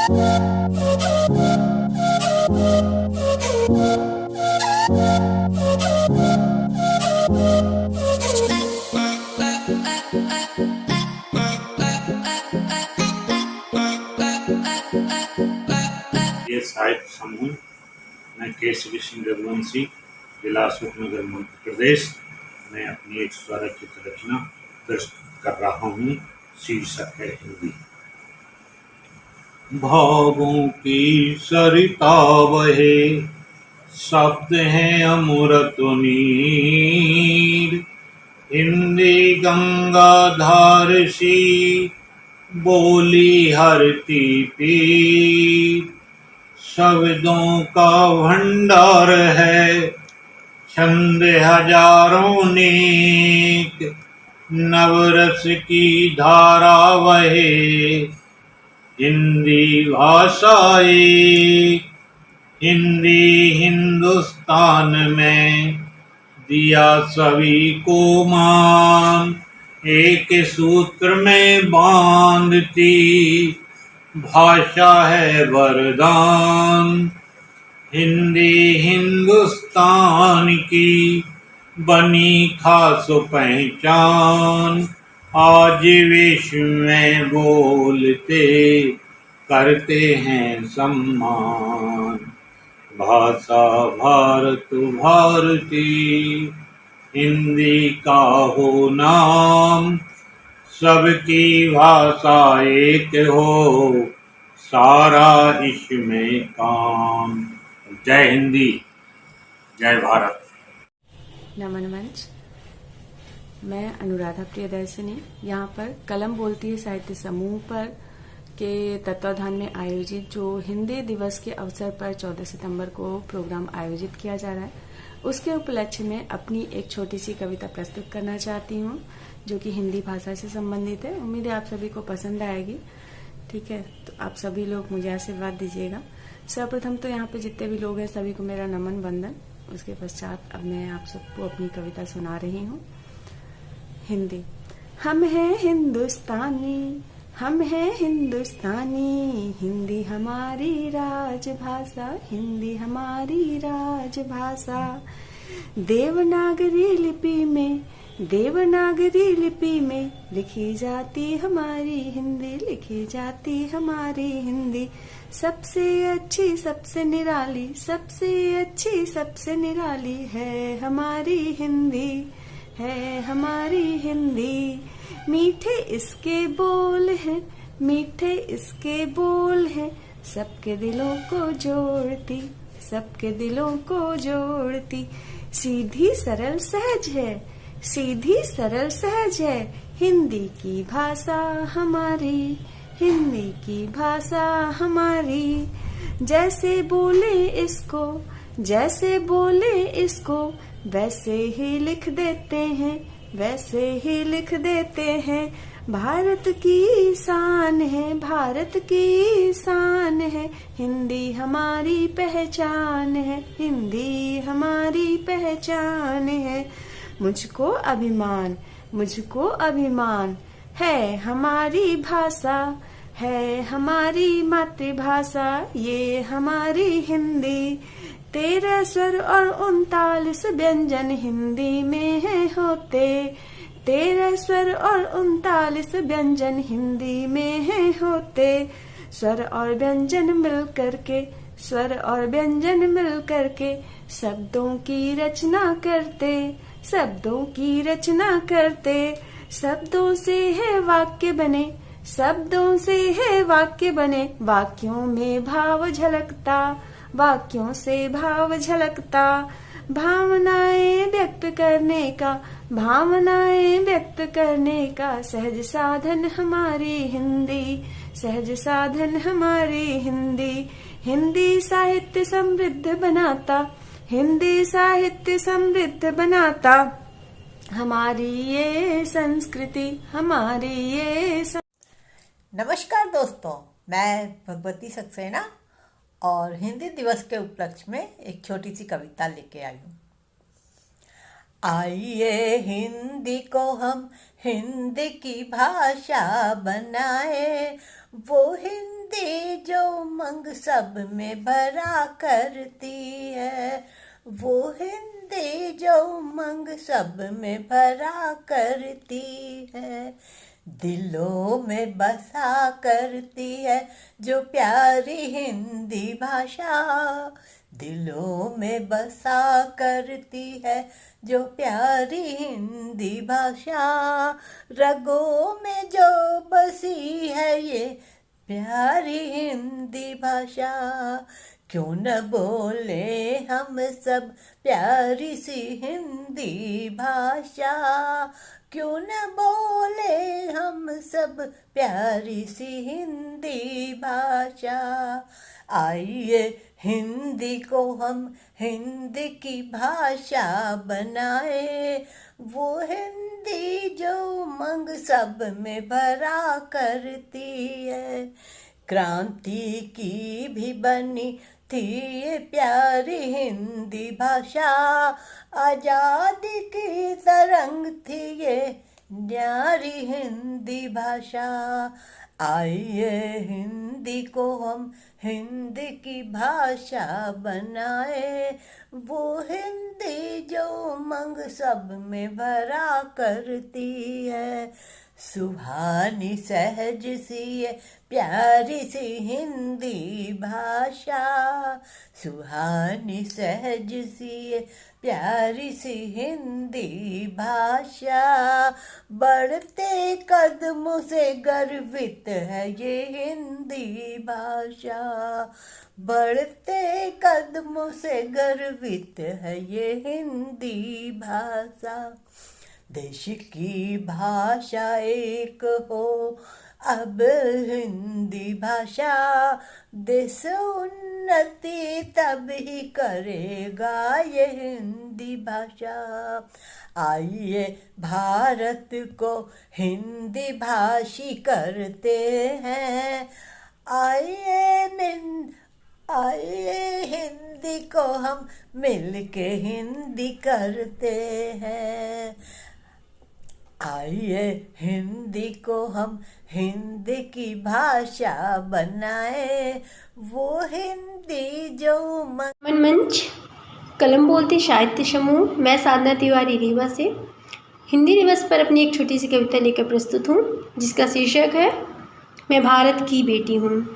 ये साहित्य समूह मैं केसरी सिंह रघुवंशी, जिला अशोकनगर, मध्य प्रदेश में अपनी एक स्वरचित रचना प्रस्तुत कर रहा हूँ। शीर्षक है हिंदी। भावों की सरिता बहे, शब्द हैं अमृत नीर, हिंदी गंगा धार सी बोली हरती पीर। शब्दों का भंडार है, छंद हजारों नेक, नवरस की धारा बहे, हिंदी भाषा एक। हिंदी हिंदुस्तान में दिया सभी को मान, एक सूत्र में बांधती भाषा है वरदान। हिंदी हिंदुस्तान की बनी खास पहचान, आज विश्व में बोलते करते हैं सम्मान। भाषा भारत भारती, हिंदी का हो नाम, सबकी भाषा एक हो, सारा इसमें काम। जय हिंदी, जय भारत। नमन मंच। मैं अनुराधा प्रियदर्शनी यहाँ पर कलम बोलती है साहित्य समूह पर के तत्वाधान में आयोजित जो हिंदी दिवस के अवसर पर 14 सितंबर को प्रोग्राम आयोजित किया जा रहा है, उसके उपलक्ष्य में अपनी एक छोटी सी कविता प्रस्तुत करना चाहती हूँ जो कि हिंदी भाषा से संबंधित है। उम्मीद है आप सभी को पसंद आएगी। ठीक है, तो आप सभी लोग मुझे आशीर्वाद दीजिएगा। सर्वप्रथम तो यहाँ पे जितने भी लोग हैं सभी को मेरा नमन वंदन। उसके पश्चात अब मैं आप सबको अपनी कविता सुना रही हूँ। हिंदी। हम हैं हिंदुस्तानी, हम हैं हिंदुस्तानी, हिंदी हमारी राजभाषा, हिंदी हमारी राजभाषा। देवनागरी लिपि में लिखी जाती हमारी हिंदी, लिखी जाती हमारी हिंदी। सबसे अच्छी सबसे निराली, सबसे अच्छी सबसे निराली है हमारी हिंदी, है हमारी हिंदी। मीठे इसके बोल हैं, मीठे इसके बोल हैं, सबके दिलों को जोड़ती, सबके दिलों को जोड़ती। सीधी सरल सहज है, सीधी सरल सहज है, हिंदी की भाषा हमारी, हिंदी की भाषा हमारी। जैसे बोले इसको, जैसे बोले इसको, वैसे ही लिख देते हैं, वैसे ही लिख देते हैं। भारत की शान है, भारत की शान है, हिंदी हमारी पहचान है, हिंदी हमारी पहचान है। मुझको अभिमान, मुझको अभिमान है हमारी भाषा, है हमारी मातृभाषा, ये हमारी हिंदी। 13 स्वर और 39 व्यंजन हिंदी में है होते, 13 स्वर और 39 व्यंजन हिंदी में है होते। स्वर और व्यंजन मिल करके, स्वर और व्यंजन मिल करके, शब्दों की रचना करते, शब्दों की रचना करते। शब्दों से है वाक्य बने, शब्दों से है वाक्य बने, वाक्यों में भाव झलकता, वाक्यों से भाव झलकता। भावनाएं व्यक्त करने का, भावनाएं व्यक्त करने का सहज साधन हमारी हिंदी, सहज साधन हमारी हिंदी। हिंदी साहित्य समृद्ध बनाता, हिंदी साहित्य समृद्ध बनाता, हमारी ये संस्कृति, हमारी ये नमस्कार दोस्तों, मैं भगवती सक्सेना और हिंदी दिवस के उपलक्ष्य में एक छोटी सी कविता लेके आई हूँ। आइए हिंदी को हम हिंदी की भाषा बनाए, वो हिंदी जो उमंग सब में भरा करती है, वो हिंदी जो उमंग सब में भरा करती है, दिलों में बसा करती है जो प्यारी हिंदी भाषा, दिलों में बसा करती है जो प्यारी हिंदी भाषा, रगों में जो बसी है ये प्यारी हिंदी भाषा, क्यों न बोले हम सब प्यारी सी हिंदी भाषा, क्यों न बोले हम सब प्यारी सी हिंदी भाषा। आइए हिंदी को हम हिंदी की भाषा बनाए, वो हिंदी जो उमंग सब में भरा करती है, क्रांति की भी बनी थी ये प्यारी हिंदी भाषा, आजादी की तरंग थी ये न्यारी हिंदी भाषा। आइए हिंदी को हम हिंदी की भाषा बनाए, वो हिंदी जो उमंग सब में भरा करती है, सुहानी सहज सी ये प्यारी सी हिंदी भाषा, सुहानी सहज सी ये प्यारी सी हिंदी भाषा, बढ़ते कदमों से गर्वित है ये हिंदी भाषा, बढ़ते कदमों से गर्वित है ये हिंदी भाषा। देश की भाषा एक हो अब हिंदी भाषा, देश उन्नति तब ही करेगा ये हिंदी भाषा। आइए भारत को हिंदी भाषी करते हैं, आइए हिंदी को हम मिलके हिंदी करते हैं, आइए हिंदी को हम हिंदी की भाषा बनाए, वो हिंदी जो मन मंच कलम बोलते साहित्य समूह, मैं साधना तिवारी रीवा से हिंदी दिवस पर अपनी एक छोटी सी कविता लेकर प्रस्तुत हूँ, जिसका शीर्षक है मैं भारत की बेटी हूँ।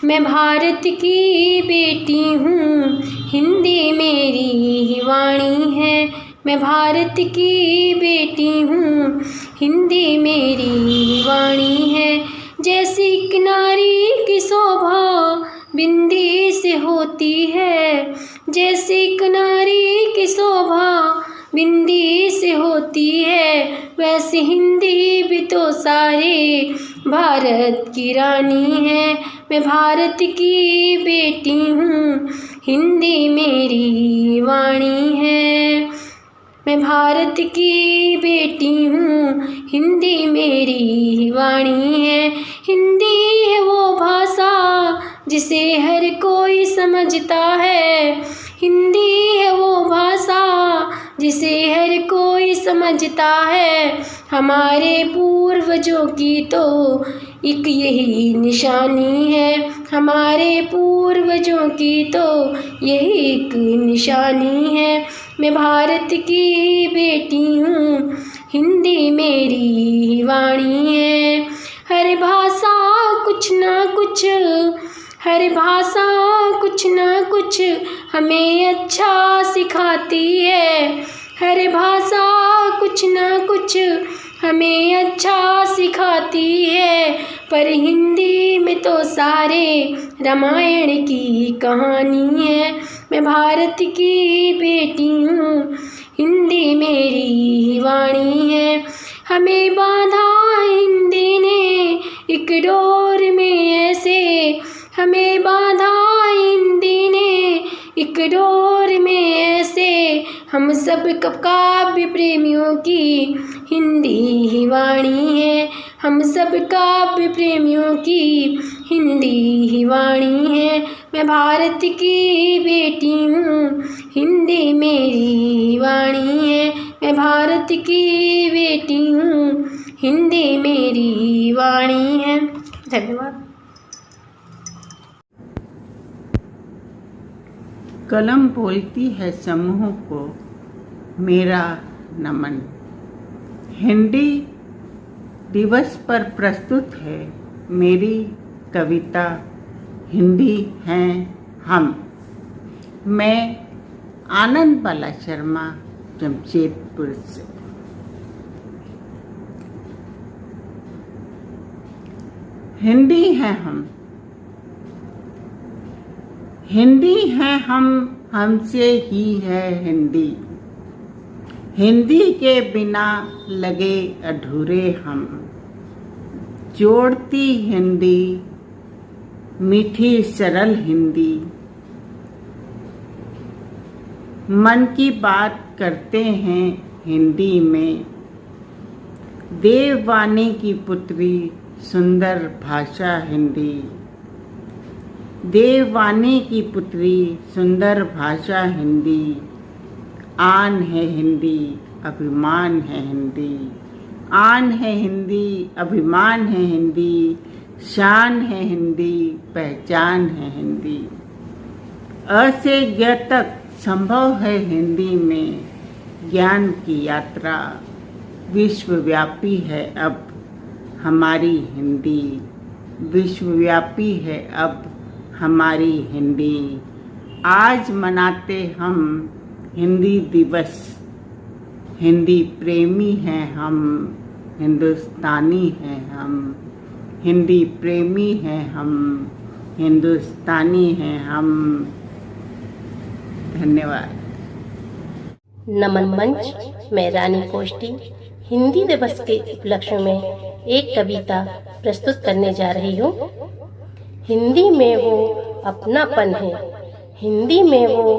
मैं भारत की बेटी हूँ, हिंदी मेरी ही वाणी है, मैं भारत की बेटी हूँ, हिंदी मेरी ही वाणी है, जैसी किनारी की शोभा बिंदी से होती है, जैसी किनारी की शोभा बिंदी से होती है, वैसे हिंदी भी तो सारे भारत की रानी है। मैं भारत की बेटी हूँ, हिंदी मेरी वाणी है, मैं भारत की बेटी हूँ, हिंदी मेरी वाणी है। हिंदी है वो भाषा जिसे हर कोई समझता है, हिंदी है वो भाषा जिसे हर कोई समझता है, हमारे पूर्वजों की तो एक यही निशानी है, हमारे पूर्वजों की तो यही एक निशानी है। मैं भारत की बेटी हूँ, हिंदी मेरी वाणी है, हर भाषा कुछ ना कुछ, हर भाषा कुछ ना कुछ हमें अच्छा सिखाती है, हर भाषा कुछ ना कुछ हमें अच्छा सिखाती है, पर हिंदी में तो सारे रामायण की कहानी है। मैं भारत की बेटी हूँ, हिंदी मेरी वाणी है, हमें बांधा हिंदी ने एक डोर में ऐसे, हमें बांधा हिंदी ने एक डोर में ऐसे, हम सब काव्य प्रेमियों की हिंदी ही वाणी है, हम सब काव्य प्रेमियों की हिंदी ही वाणी है। मैं भारत की बेटी हूँ, हिंदी मेरी वाणी है, मैं भारत की बेटी हूँ, हिंदी मेरी वाणी है। धन्यवाद। कलम बोलती है समूह को मेरा नमन। हिंदी दिवस पर प्रस्तुत है मेरी कविता हिंदी हैं हम। मैं आनंद बाला शर्मा, जमशेदपुर से। हिंदी हैं हम, हिंदी हैं हम, हमसे ही है हिंदी। हिंदी के बिना लगे अधूरे हम। जोड़ती हिंदी, मीठी सरल हिंदी। मन की बात करते हैं हिंदी में। देववाणी की पुत्री सुंदर भाषा हिंदी। देववाणी की पुत्री सुंदर भाषा हिंदी। आन है हिंदी, अभिमान है हिंदी। आन है हिंदी, अभिमान है हिंदी। शान है हिंदी, पहचान है हिंदी। अ से ज्ञ तक संभव है हिंदी में। ज्ञान की यात्रा विश्वव्यापी है अब हमारी हिंदी। विश्वव्यापी है अब हमारी हिंदी। आज मनाते हम हिंदी दिवस। हिंदी प्रेमी हैं हम, हिंदुस्तानी हैं हम। हिंदी प्रेमी हैं हम, हिंदुस्तानी हैं हम। धन्यवाद। नमन मंच में रानी कोष्टी हिंदी दिवस के उपलक्ष्य में एक कविता प्रस्तुत करने जा रही हूँ। हिंदी में वो अपनापन है, हिंदी में वो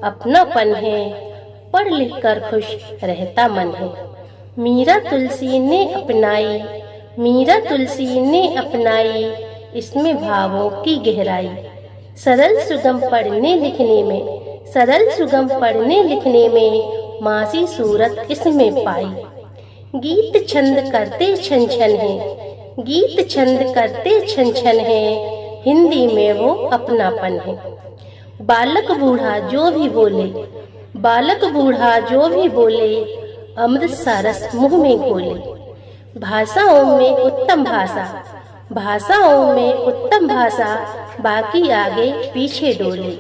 अपनापन है। पढ़ लिख कर खुश रहता मन है। मीरा तुलसी ने अपनाई, मीरा तुलसी ने अपनाई इसमें भावों की गहराई। सरल सुगम पढ़ने लिखने में, सरल सुगम पढ़ने लिखने में मासी सूरत इसमें पाई। गीत छंद करते छन छन है, गीत छंद करते छन छन है। हिंदी में वो अपनापन है। बालक बूढ़ा जो भी बोले, बालक बूढ़ा जो भी बोले अमृत सारस मुंह में घोले। भाषाओं में उत्तम भाषा, भाषाओं में उत्तम भाषा बाकी आगे पीछे डोले।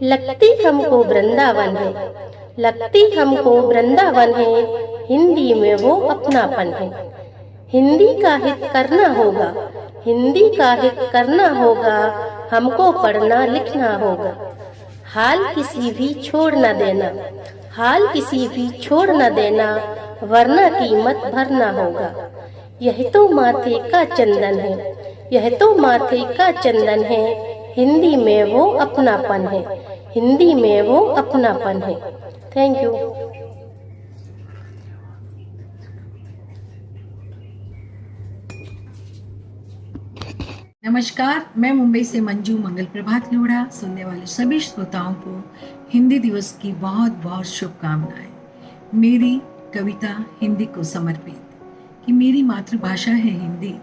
लगती हमको वृंदावन है, लगती हमको वृंदावन है। हिंदी में वो अपनापन है। हिंदी का हित करना होगा, हिंदी का हित करना होगा। हमको पढ़ना लिखना होगा। हाल किसी भी छोड़ न देना, हाल किसी भी छोड़ न देना वरना कीमत भरना होगा। यह तो माथे का चंदन है, यह तो माथे का चंदन है। हिंदी में वो अपनापन है, हिंदी में वो अपनापन है। Thank you. नमस्कार, मैं मुंबई से मंजू मंगल प्रभात लोढ़ा। सुनने वाले सभी श्रोताओं को हिंदी दिवस की बहुत बहुत शुभकामनाएं। मेरी कविता हिंदी को समर्पित कि मेरी मातृभाषा है हिंदी,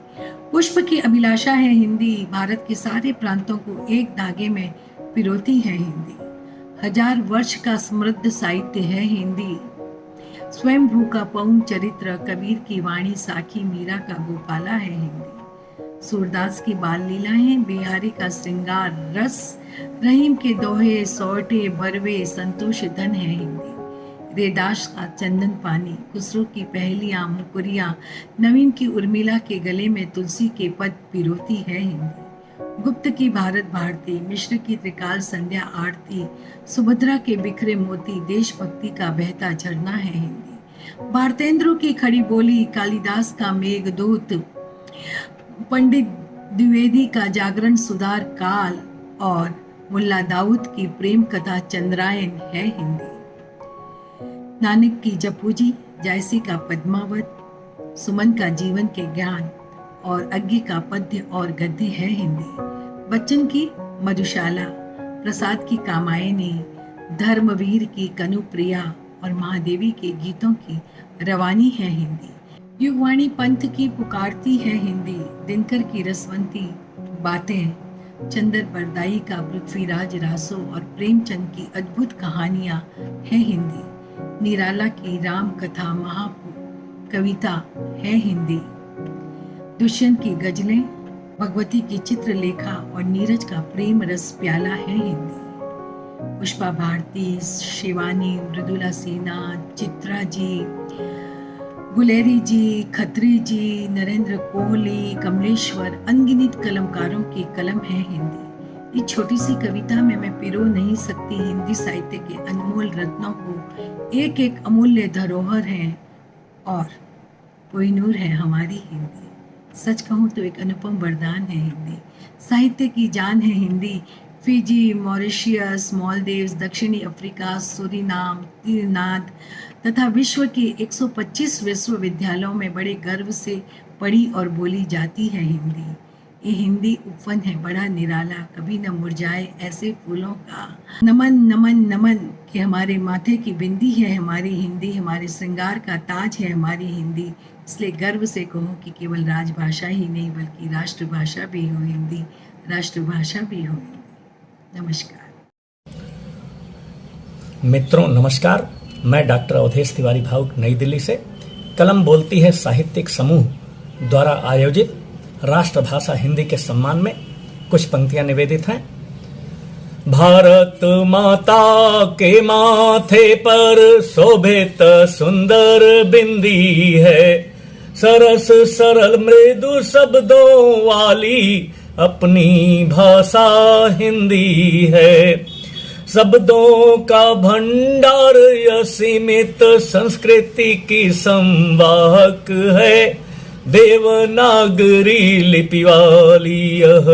पुष्प की अभिलाषा है हिंदी। भारत के सारे प्रांतों को एक धागे में पिरोती है हिंदी। 1000 वर्ष का समृद्ध साहित्य है हिंदी। स्वयंभू का पौन चरित्र, कबीर की वाणी साखी, मीरा का गोपाला है हिंदी। सूरदास की बाल लीलाएं, बिहारी का श्रृंगार रस, रहीम के दोहे, सौटे, बरवे, संतोष धन है हिंदी। रेदास का चंदन पानी, खुसरो की पहेलियां, मुकुरियां, नवीन की उर्मिला के गले में तुलसी के पद पिरोती है हिंदी। गुप्त की भारत भारती, मिश्र की त्रिकाल संध्या आरती, सुभद्रा के बिखरे मोती, देशभक्ति का बहता झरना है हिंदी। भारतेंद्र की खड़ी बोली, कालिदास का मेघदूत, पंडित द्विवेदी का जागरण सुधार काल और मुल्ला दाऊद की प्रेम कथा चंद्रायन है हिंदी। नानक की जपूजी, जायसी का पद्मावत, सुमन का जीवन के ज्ञान और अज्ञे का पद्य और गद्य है हिंदी। बच्चन की मधुशाला, प्रसाद की कामायनी, धर्मवीर की कनुप्रिया और महादेवी के गीतों की रवानी है हिंदी। युगवाणी पंथ की पुकारती है हिंदी। दिनकर की रसवंती बातें चंदर बरदाई का पृथ्वीराज रासो और प्रेमचंद की अद्भुत कहानियां है हिंदी। निराला की राम कथा कविता है हिंदी। दुष्यंत की गजलें, भगवती की चित्रलेखा और नीरज का प्रेम रस प्याला है हिंदी। पुष्पा भारती, शिवानी, मृदुला सिन्हा, चित्रा जी, गुलेरी जी, खत्री जी, नरेंद्र कोहली, कमलेश्वर, अनगिनत कलमकारों की कलम है हिंदी। इस छोटी सी कविता में मैं पिरो नहीं सकती हिंदी साहित्य के अनमोल रत्नों को। एक एक अमूल्य धरोहर है और कोहिनूर है हमारी हिंदी। सच कहूँ तो एक अनुपम वरदान है हिंदी। साहित्य की जान है हिंदी। फिजी, मॉरिशियस, मालदीव्स, दक्षिणी अफ्रीका, सूरीनाम, त्रिनिदाद तथा विश्व के 125 विश्वविद्यालयों में बड़े गर्व से पढ़ी और बोली जाती है हिंदी। ये हिंदी उपवन है बड़ा निराला, कभी न मुरझाए ऐसे फूलों का। नमन नमन नमन कि हमारे माथे की बिंदी है हमारी हिंदी, हमारे श्रृंगार का ताज है हमारी हिंदी। इसलिए गर्व से कहूँ कि केवल राजभाषा ही नहीं बल्कि राष्ट्रभाषा भी हो हिंदी, राष्ट्रभाषा भी हो हिंदी। नमस्कार मित्रों, नमस्कार। मैं डॉक्टर अवधेश तिवारी भावुक, नई दिल्ली से कलम बोलती है साहित्यिक समूह द्वारा आयोजित राष्ट्रभाषा हिंदी के सम्मान में कुछ पंक्तियां निवेदित हैं। भारत माता के माथे पर शोभित सुंदर बिंदी है, सरस सरल मृदु शब्दों वाली अपनी भाषा हिंदी है। शब्दों का भंडार असीमित संस्कृति की संवाहक है, देवनागरी लिपि वाली यह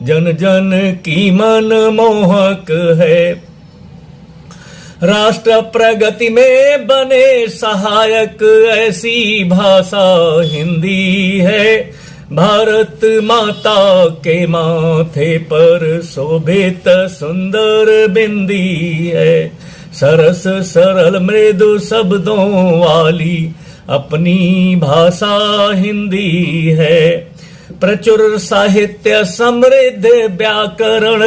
जन जन की मन मोहक है। राष्ट्र प्रगति में बने सहायक ऐसी भाषा हिंदी है। भारत माता के माथे पर शोभित सुंदर बिंदी है, सरस सरल मृदु शब्दों वाली अपनी भाषा हिंदी है। प्रचुर साहित्य समृद्ध व्याकरण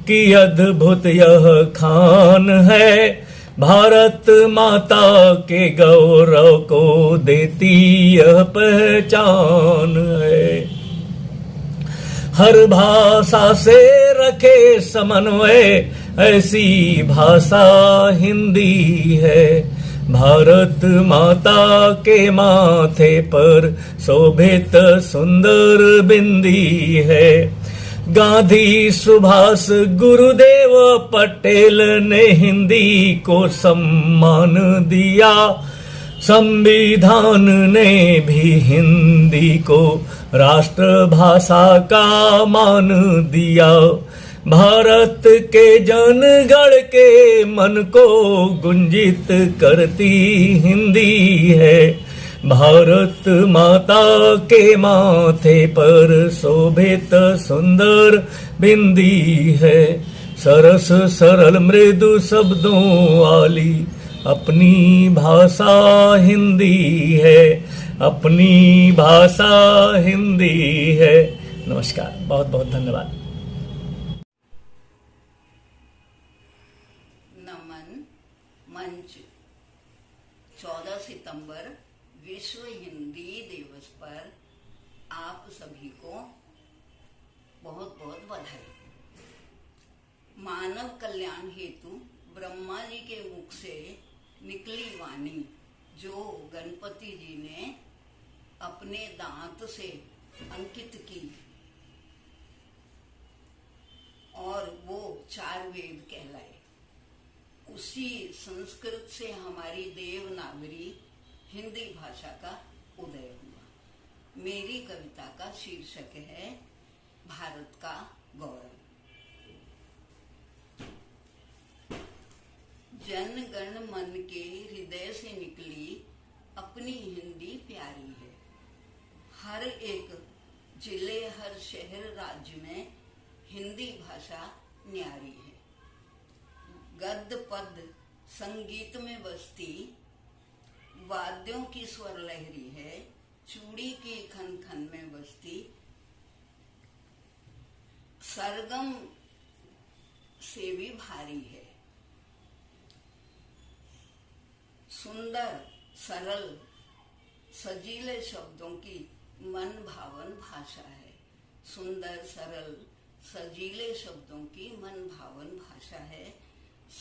की अद्भुत यह खान है, भारत माता के गौरव को देती यह पहचान है। हर भाषा से रखे समन्वय ऐसी भाषा हिंदी है। भारत माता के माथे पर शोभित सुंदर बिंदी है। गांधी, सुभाष, गुरुदेव पटेल ने हिंदी को सम्मान दिया, संविधान ने भी हिंदी को राष्ट्रभाषा का मान दिया। भारत के जनगण के मन को गुंजित करती हिंदी है। भारत माता के माथे पर शोभित सुंदर बिंदी है, सरस सरल मृदु शब्दों वाली अपनी भाषा हिंदी है, अपनी भाषा हिंदी है। नमस्कार, बहुत बहुत धन्यवाद। नमन मंच 14 सितंबर विश्व हिंदी दिवस पर आप सभी को बहुत बहुत बधाई। मानव कल्याण हेतु ब्रह्मा जी के मुख से निकली वाणी जो गणपति जी ने अपने दांत से अंकित की और वो 4 वेद कहलाए, उसी संस्कृत से हमारी देवनागरी हिंदी भाषा का उदय हुआ। मेरी कविता का शीर्षक है भारत का गौरव। जन गण मन के हृदय से निकली अपनी हिंदी प्यारी है। हर एक जिले, हर शहर, राज्य में हिंदी भाषा न्यारी है। गद्य पद संगीत में बसती, वाद्यों की स्वर लहरी है, चूड़ी की खन खन में बसती, सरगम से भी भारी है। सुंदर सरल सजीले शब्दों की मन भावन भाषा है। सुंदर सरल सजीले शब्दों की मन भावन भाषा है।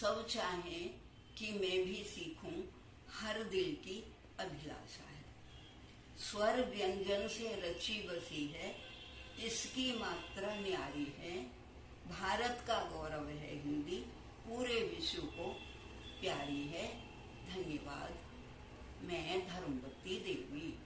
सब चाहें कि मैं भी सीखूं, हर दिल की अभिलाषा है। स्वर व्यंजन से रची बसी है, इसकी मात्रा न्यारी है। भारत का गौरव है हिंदी, पूरे विश्व को प्यारी है। धन्यवाद। मैं धर्मवती देवी।